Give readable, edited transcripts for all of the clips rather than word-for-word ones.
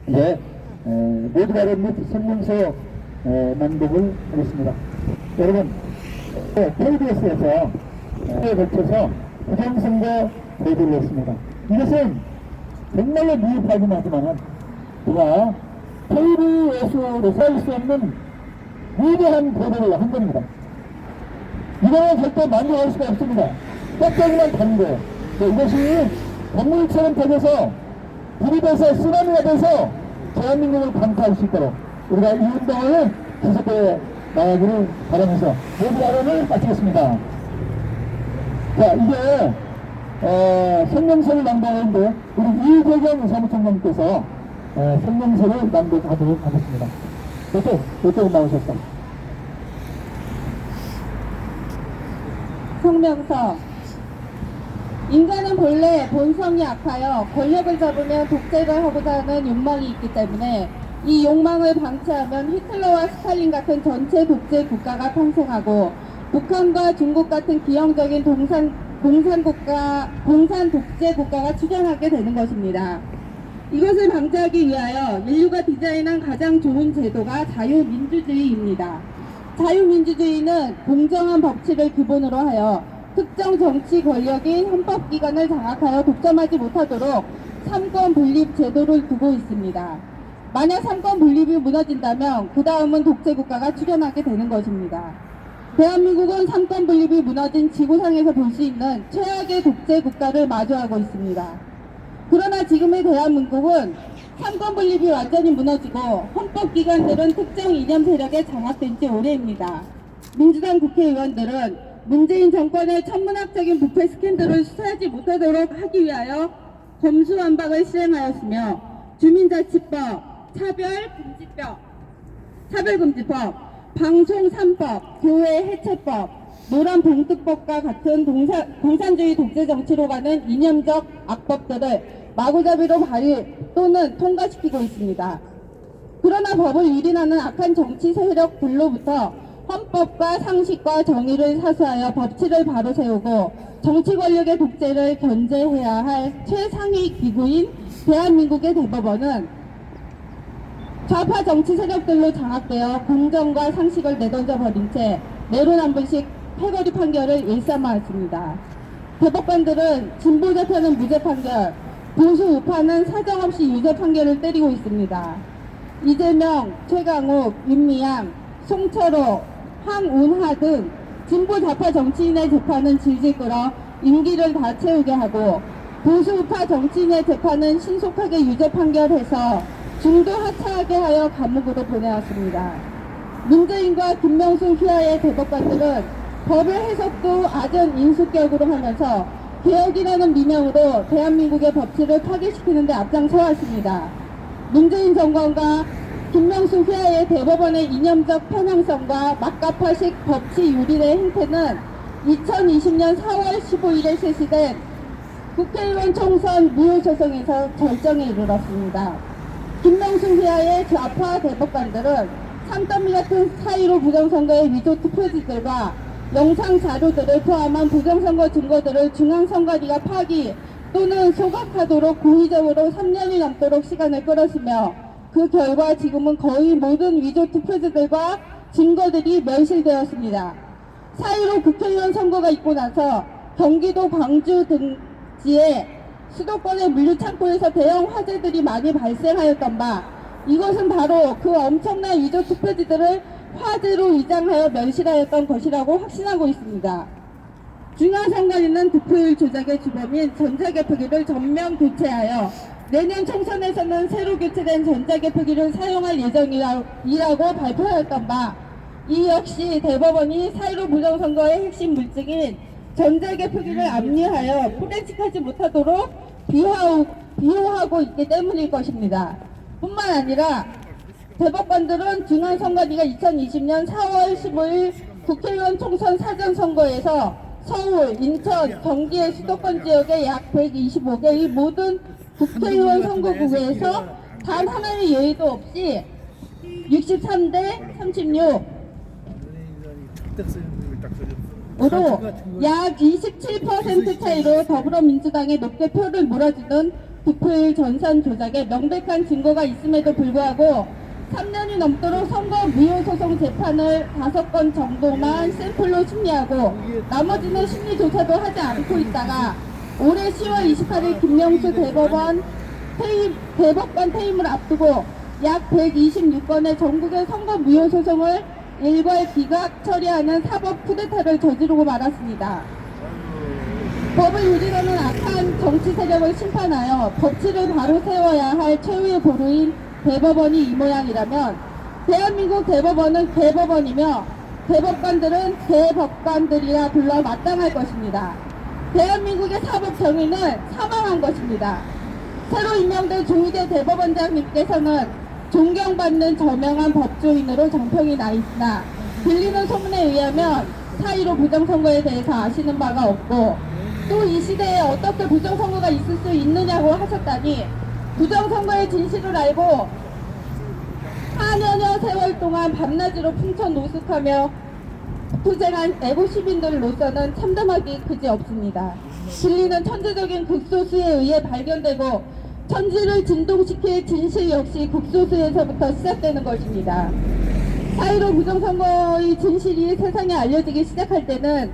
이제 모두 다른 및 성명서 낭독을 하겠습니다. 여러분, KBS에서 에 걸쳐서 부정선거 보도를 했습니다. 이것은 정말로 미흡하긴 하지만 우리가 KBS로서 할 수 없는 위대한 보도를 한 겁니다. 이거는 절대 만족할 수가 없습니다. 껍데기만 단 거예요. 이것이 건물처럼 되면서 불이 돼서 쓰나미가 돼서 대한민국을 강타할 수 있도록 우리가 이 운동을 계속해 나가기를 바라면서 모두 발언을 마치겠습니다. 자, 이제 성명서를 낭독하는데 우리 이재경 사무총장님께서 성명서를 낭독하도록 하겠습니다. 이쪽 나오셨어. 성명서. 인간은 본래 본성이 악하여 권력을 잡으면 독재를 하고자 하는 욕망이 있기 때문에 이 욕망을 방치하면 히틀러와 스탈린 같은 전체 독재 국가가 탄생하고 북한과 중국 같은 기형적인 공산 독재 국가가 출현하게 되는 것입니다. 이것을 방지하기 위하여 인류가 디자인한 가장 좋은 제도가 자유민주주의입니다. 자유민주주의는 공정한 법치를 기본으로 하여 특정 정치 권력인 헌법기관을 장악하여 독점하지 못하도록 삼권 분립 제도를 두고 있습니다. 만약 삼권 분립이 무너진다면 그 다음은 독재국가가 출현하게 되는 것입니다. 대한민국은 삼권 분립이 무너진 지구상에서 볼 수 있는 최악의 독재국가를 마주하고 있습니다. 그러나 지금의 대한민국은 삼권 분립이 완전히 무너지고 헌법기관들은 특정 이념 세력에 장악된 지 오래입니다. 민주당 국회의원들은 문재인 정권의 천문학적인 부패 스캔들을 수사하지 못하도록 하기 위하여 검수완박을 실행하였으며 주민자치법, 차별금지법, 방송 3법, 교회 해체법, 노란봉투법과 같은 공산주의 독재 정치로 가는 이념적 악법들을 마구잡이로 발의 또는 통과시키고 있습니다. 그러나 법을 유린하는 악한 정치 세력들로부터 헌법과 상식과 정의를 사수하여 법치를 바로 세우고 정치 권력의 독재를 견제해야 할 최상위 기구인 대한민국의 대법원은 좌파 정치 세력들로 장악되어 공정과 상식을 내던져 버린 채 내로남불식 패거리 판결을 일삼았습니다. 대법관들은 진보 재판은 무죄 판결, 보수 우파는 사정없이 유죄 판결을 때리고 있습니다. 이재명, 최강욱, 윤미향, 송철호, 황운하 등 진보 좌파 정치인의 재판은 질질 끌어 임기를 다 채우게 하고 보수 우파 정치인의 재판은 신속하게 유죄 판결해서 중도 하차하게 하여 감옥으로 보내왔습니다. 문재인과 김명수 휘하의 대법관들은 법의 해석도 아전 인수격으로 하면서 개혁이라는 미명으로 대한민국의 법치를 파괴시키는 데 앞장서 왔습니다. 문재인 정권과 김명수 회하의 대법원의 이념적 편향성과 막가파식 법치 유린의 행태는 2020년 4월 15일에 실시된 국회의원 총선 무효소송에서 절정에 이르렀습니다. 김명수 회하의 좌파 대법관들은 산더미 같은 4.15 부정선거의 위조 투표지들과 영상 자료들을 포함한 부정선거 증거들을 중앙선관위가 파기 또는 소각하도록 고의적으로 3년이 넘도록 시간을 끌었으며 그 결과 지금은 거의 모든 위조 투표지들과 증거들이 멸실되었습니다. 4.15 국회의원 선거가 있고 나서 경기도 광주 등지에 수도권의 물류창고에서 대형 화재들이 많이 발생하였던 바 이것은 바로 그 엄청난 위조 투표지들을 화재로 위장하여 멸실하였던 것이라고 확신하고 있습니다. 중앙선관위는 득표율 조작의 주범인 전자개표기를 전면 교체하여 내년 총선에서는 새로 교체된 전자개표기를 사용할 예정이라고 발표하였던 바 이 역시 대법원이 4.15 부정선거의 핵심 물증인 전자개표기를 압류하여 포렌식하지 못하도록 비호하고 있기 때문일 것입니다. 뿐만 아니라 대법관들은 중앙선관위가 2020년 4월 15일 국회의원 총선 사전선거에서 서울, 인천, 경기의 수도권 지역의 약 125개의 모든 국회의원 선거구에서 단 하나의 예의도 없이 63대 36 으로 약 27% 차이로 더불어민주당에 높게 표를 몰아주는 득표율 전산 조작에 명백한 증거가 있음에도 불구하고 3년이 넘도록 선거 무효소송 재판을 5건 정도만 샘플로 심리하고 나머지는 심리조차도 하지 않고 있다가 올해 10월 28일 김명수 대법관 퇴임을 앞두고 약 126건의 전국의 선거 무효소송을 일괄 기각 처리하는 사법 쿠데타를 저지르고 말았습니다. 법을 유지하는 악한 정치 세력을 심판하여 법치를 바로 세워야 할 최후의 보루인 대법원이 이 모양이라면 대한민국 대법원은 개법원이며 대법관들은 대법관들이라 불러 마땅할 것입니다. 대한민국의 사법 정의는 사망한 것입니다. 새로 임명된 조희대 대법원장님께서는 존경받는 저명한 법조인으로 정평이 나 있으나 들리는 소문에 의하면 4.15 부정선거에 대해서 아시는 바가 없고 또 이 시대에 어떻게 부정선거가 있을 수 있느냐고 하셨다니 부정선거의 진실을 알고 4년여 세월 동안 밤낮으로 풍천 노숙하며 투쟁한 애국 시민들로서는 참담하기 그지없습니다. 진리는 천재적인 극소수에 의해 발견되고 천지를 진동시킬 진실 역시 극소수에서부터 시작되는 것입니다. 4.15 부정선거의 진실이 세상에 알려지기 시작할 때는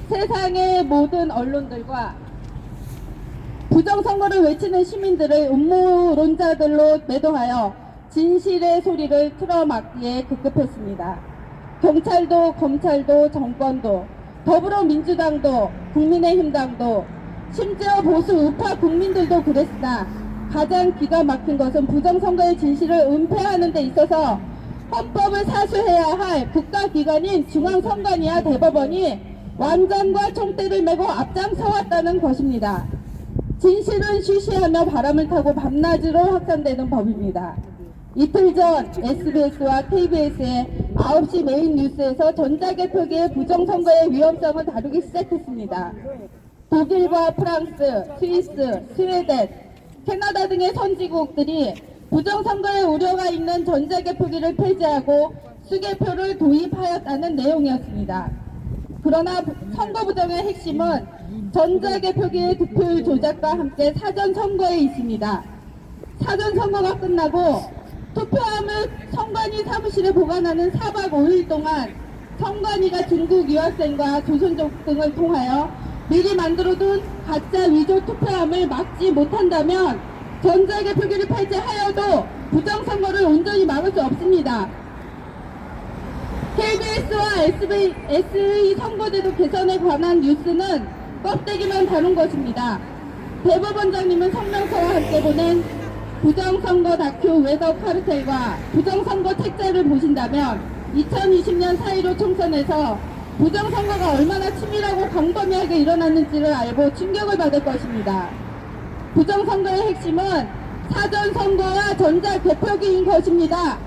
세상의 모든 언론들과 부정선거를 외치는 시민들을 음모론자들로 매도하여 진실의 소리를 틀어막기에 급급했습니다. 경찰도 검찰도 정권도 더불어민주당도 국민의힘당도 심지어 보수 우파 국민들도 그랬으나 가장 기가 막힌 것은 부정선거의 진실을 은폐하는 데 있어서 헌법을 사수해야 할 국가기관인 중앙선관위와 대법원이 완장과 총대를 메고 앞장서왔다는 것입니다. 진실은 쉬쉬하며 바람을 타고 밤낮으로 확산되는 법입니다. 이틀 전 SBS와 KBS의 9시 메인 뉴스에서 전자개표기의 부정선거의 위험성을 다루기 시작했습니다. 독일과 프랑스, 스위스, 스웨덴, 캐나다 등의 선진국들이 부정선거의 우려가 있는 전자개표기를 폐지하고 수개표를 도입하였다는 내용이었습니다. 그러나 선거 부정의 핵심은 전자개표기의 득표율 조작과 함께 사전선거에 있습니다. 사전선거가 끝나고 투표함을 선관위 사무실에 보관하는 4박 5일 동안 선관위가 중국 유학생과 조선족 등을 통하여 미리 만들어둔 가짜 위조 투표함을 막지 못한다면 전자개표기를 폐지하여도 부정선거를 온전히 막을 수 없습니다. KBS와 SBS의 선거제도 개선에 관한 뉴스는 껍데기만 다룬 것입니다. 대법원장님은 성명서와 함께 보낸 부정선거 다큐 웨더 카르텔과 부정선거 책자를 보신다면 2020년 4.15 총선에서 부정선거가 얼마나 치밀하고 광범위하게 일어났는지를 알고 충격을 받을 것입니다. 부정선거의 핵심은 사전선거와 전자개표기인 것입니다.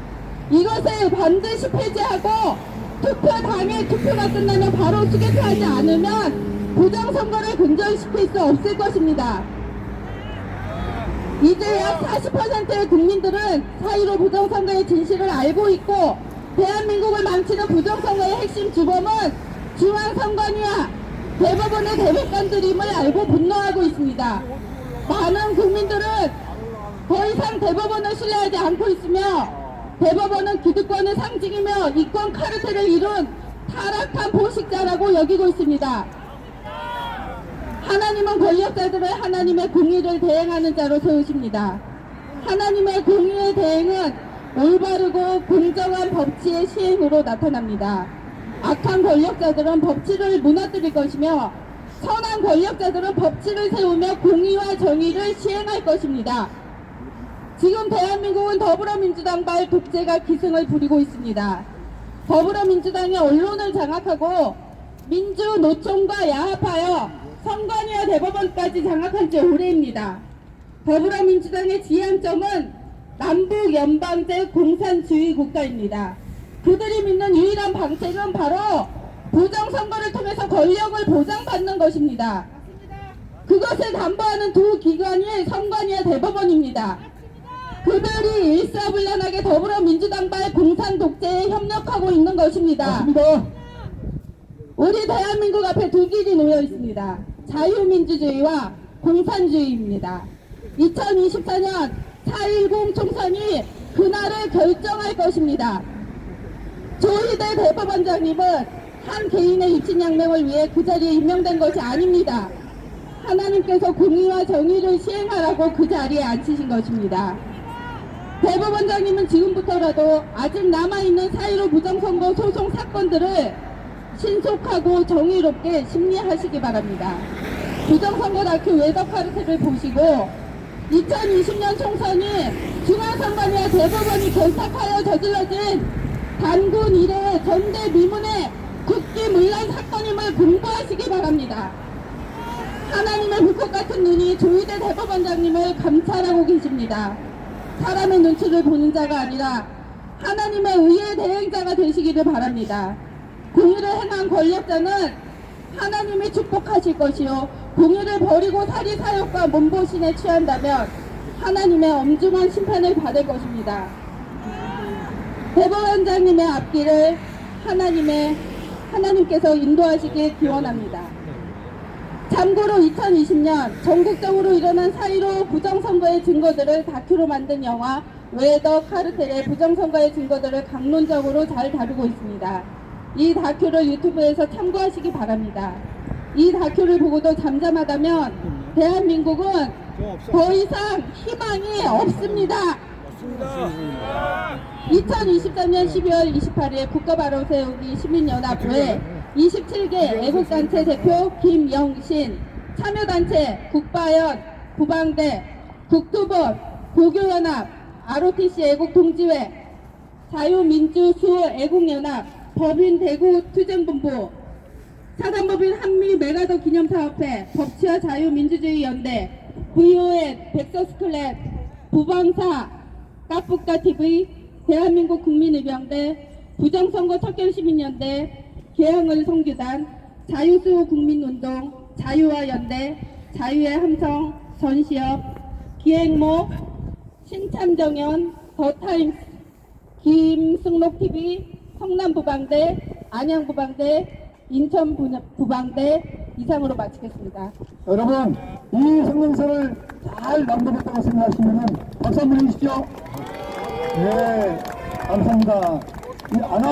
이것을 반드시 폐지하고 투표 당일 투표가 끝나면 바로 수개표하지 않으면 부정선거를 근절시킬 수 없을 것입니다. 이제 약 40%의 국민들은 4.15 부정선거의 진실을 알고 있고 대한민국을 망치는 부정선거의 핵심 주범은 중앙선관위와 대법원의 대법관들임을 알고 분노하고 있습니다. 많은 국민들은 더 이상 대법원을 신뢰하지 않고 있으며 대법원은 기득권의 상징이며 이권 카르텔을 이룬 타락한 포식자라고 여기고 있습니다. 하나님은 권력자들을 하나님의 공의를 대행하는 자로 세우십니다. 하나님의 공의의 대행은 올바르고 공정한 법치의 시행으로 나타납니다. 악한 권력자들은 법치를 무너뜨릴 것이며 선한 권력자들은 법치를 세우며 공의와 정의를 시행할 것입니다. 지금 대한민국은 더불어민주당발 독재가 기승을 부리고 있습니다. 더불어민주당이 언론을 장악하고 민주노총과 야합하여 선관위와 대법원까지 장악한 지 오래입니다. 더불어민주당의 지향점은 남북 연방제 공산주의 국가입니다. 그들이 믿는 유일한 방책은 바로 부정선거를 통해서 권력을 보장받는 것입니다. 그것을 담보하는 두 기관이 선관위와 대법원입니다. 그들이 일사불란하게 더불어민주당과의 공산 독재에 협력하고 있는 것입니다. 맞습니다. 우리 대한민국 앞에 두 길이 놓여 있습니다. 자유민주주의와 공산주의입니다. 2024년 4.10 총선이 그날을 결정할 것입니다. 조희대 대법원장님은 한 개인의 입신양명을 위해 그 자리에 임명된 것이 아닙니다. 하나님께서 공의와 정의를 시행하라고 그 자리에 앉히신 것입니다. 대법원장님은 지금부터라도 아직 남아있는 4.15 부정선거 소송 사건들을 신속하고 정의롭게 심리하시기 바랍니다. 부정선거 다큐 외덕 카르텔을 보시고 2020년 총선이 중앙선관위와 대법원이 결탁하여 저질러진 단군 이래 전대미문의 국기문란 사건임을 공부하시기 바랍니다. 하나님의 불꽃 같은 눈이 조희대 대법원장님을 감찰하고 계십니다. 사람의 눈치를 보는 자가 아니라 하나님의 의의 대행자가 되시기를 바랍니다. 공의를 행한 권력자는 하나님이 축복하실 것이요 공의를 버리고 사리사욕과 몸보신에 취한다면 하나님의 엄중한 심판을 받을 것입니다. 대법원장님의 앞길을 하나님께서 인도하시길 기원합니다. 참고로 2020년 전국적으로 일어난 4.15 부정선거의 증거들을 다큐로 만든 영화 외덕 카르텔의 부정선거의 증거들을 강론적으로 잘 다루고 있습니다. 이 다큐를 유튜브에서 참고하시기 바랍니다. 이 다큐를 보고도 잠잠하다면 대한민국은 더 이상 희망이 없습니다. 2023년 12월 28일 국가바로 세우기 시민연합회 27개 애국단체 대표 김영신, 참여단체 국바연, 부방대, 국토본, 고교연합, ROTC 애국동지회, 자유민주수 애국연합, 법인 대구 투쟁본부, 사단법인 한미 메가더 기념사업회, 법치와 자유민주주의 연대, VON, 백서스클랩, 부방사, 까북가TV, 대한민국 국민의병대, 부정선거 척결시민연대, 개항을 선교단, 자유수호 국민운동, 자유와 연대, 자유의 함성, 전시협, 기행모, 신참정연, 더타임스, 김승록TV, 성남부방대, 안양부방대, 인천부방대 이상으로 마치겠습니다. 여러분, 이 성명서를 잘 낭독했다고 생각하시면 박수 한번 해주시죠. 네, 감사합니다.